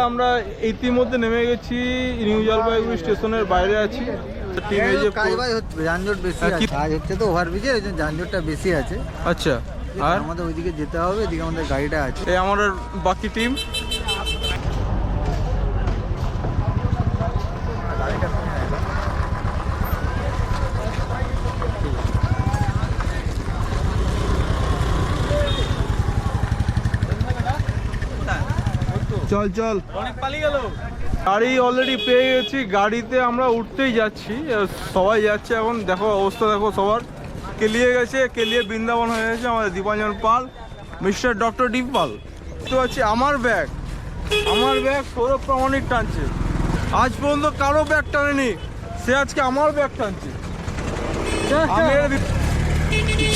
আমরা ইতিমধ্যে নেমে গেছি নিউ জলপাইগুড়ি স্টেশনের বাইরে আছি। যানজট বেশি আছে, কাজ হচ্ছে তো ওভারব্রিজে, ওই জন্য যানজটটা বেশি আছে। আচ্ছা, আর আমাদের ওইদিকে যেতে হবে, এদিকে আমাদের গাড়িটা আছে। এই আমাদের বাকি টিম। চল চল, অনেক পালিয়ে গেল। গাড়ি অলরেডি পেয়ে গেছি, গাড়িতে আমরা উঠতেই যাচ্ছি, সবাই যাচ্ছে এখন। দেখো অবস্থা, দেখো সবার কেলিয়ে গেছে, কেলিয়ে বৃন্দাবন হয়ে গেছে আমাদের দীপাঞ্জন পাল, মিস্টার ডক্টর ডি পাল। তো আছে আমার ব্যাগ সৌরভ প্রামাণিক টানছে। আজ পর্যন্ত কারো ব্যাগ টানেনি, সে আজকে আমার ব্যাগ টানছে।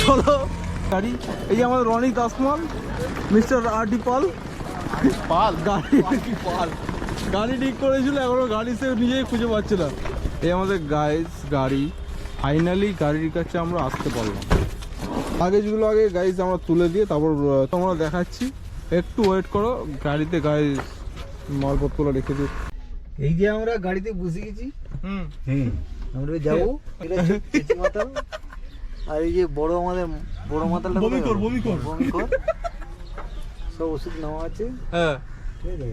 চলো গাড়ি, এই যে আমাদের রনি দাসমাল, মিস্টার আর ডি পাল গাড়ি ঠিক করেছিল, এখনো গাড়ি সে নিজেই খুঁজে পাচ্ছে না। এই আমাদের গাড়ি ফাইনালি গাড়ির কাছে আমরা আসতে পারলাম। লাগেজগুলো আগে গাইজ আমরা তুলে দিয়ে তারপর তোমরা দেখাচ্ছি, একটু ওয়েট করো। গাড়িতে গাইজ মালপত্রগুলো রেখে দিই। এই যে আমরা গাড়িতে বসে গেছি, আমরা যাবো। আর এই যে বড় আমাদের বড় মাতালটা বমি কর সব ওষুধ নেওয়া আছে। হ্যাঁ, ঠিক আছে,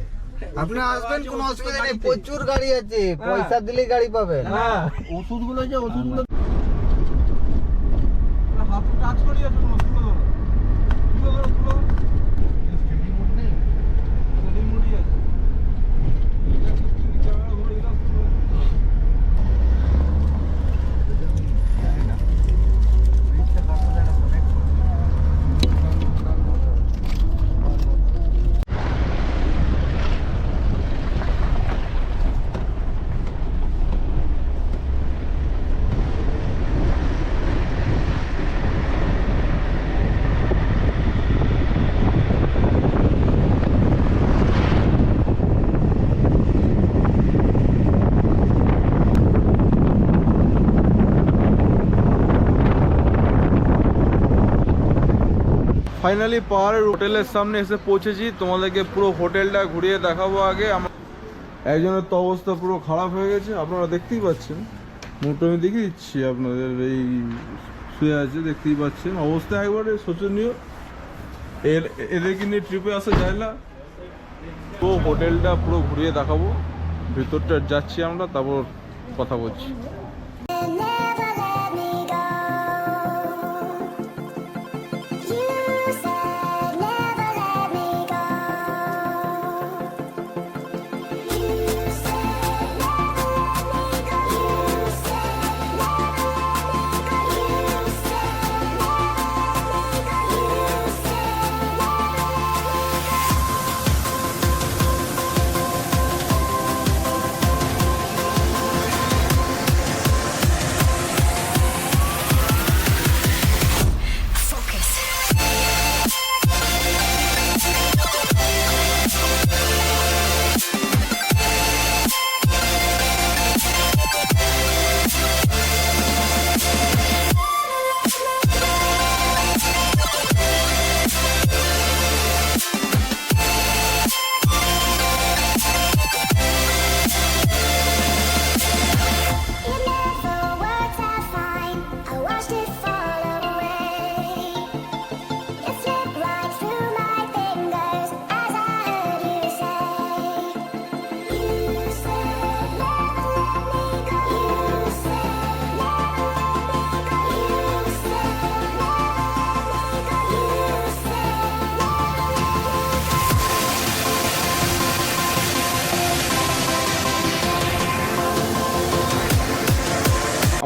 আপনি আসবেন, কোনো অসুবিধা নেই, প্রচুর গাড়ি আছে, পয়সা দিলেই গাড়ি পাবেন। হ্যাঁ, ওষুধগুলো হাত টাচ করি আছে, কোনো তুলে ধরো। ফাইনালি পাহাড়ের হোটেলের সামনে এসে পৌঁছেছি। তোমাদেরকে পুরো হোটেলটা ঘুরিয়ে দেখাবো। আগে একজনের তো অবস্থা পুরো খারাপ হয়ে গেছে, আপনারা দেখতেই পাচ্ছেন। মোটো আমি দেখিয়ে দিচ্ছি আপনাদের, এই শুয়ে আছে, দেখতেই পাচ্ছেন অবস্থা একবারে শোচনীয়। এদেরকে নিয়ে ট্রিপে আসা যায় না। তো হোটেলটা পুরো ঘুরিয়ে দেখাবো, ভেতরটা যাচ্ছি আমরা, তারপর কথা বলছি।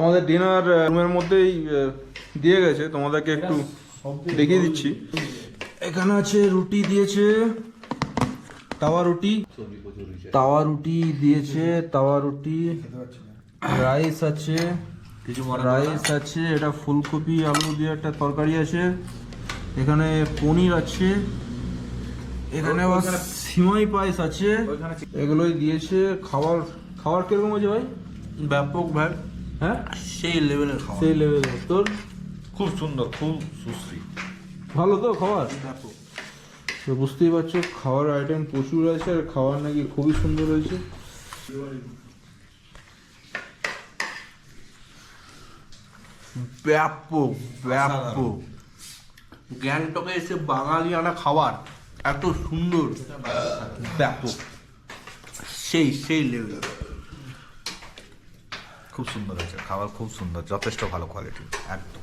আমাদের ডিনার রুমের মধ্যেই দিয়ে গেছে, তোমাদেরকে একটু দেখিয়ে দিচ্ছি। এখানে আছে রুটি দিয়েছে, তাওয়া রুটি দিয়েছে, তাওয়া রুটি, রাইস আছে, এটা ফুলকপি আলু দিয়ে একটা তরকারি আছে, এখানে পনির আছে, এখানে আবার সিমাই পায়েস আছে, এগুলোই দিয়েছে। খাবার কিরকম আছে ভাই? ব্যাপক ভাই, হ্যাঁ সেই লেভেলের খাবার, সেই লেভেলের। তোর খুব সুন্দর, খুব সুশ্রী, ভালো তো খাবার? তো বুঝতেই পারছো খাওয়ার আইটেম প্রচুর আছে আর খাওয়ার নাকি খুবই সুন্দর হয়েছে। ব্যাপক ব্যাপক গ্যাংটকে এসে বাঙালিয়ানা খাবার এত সুন্দর, ব্যাপক, সেই লেভেল। খুব সুন্দর হয়েছে, খাবার খুব সুন্দর, যথেষ্ট ভালো কোয়ালিটি একদম।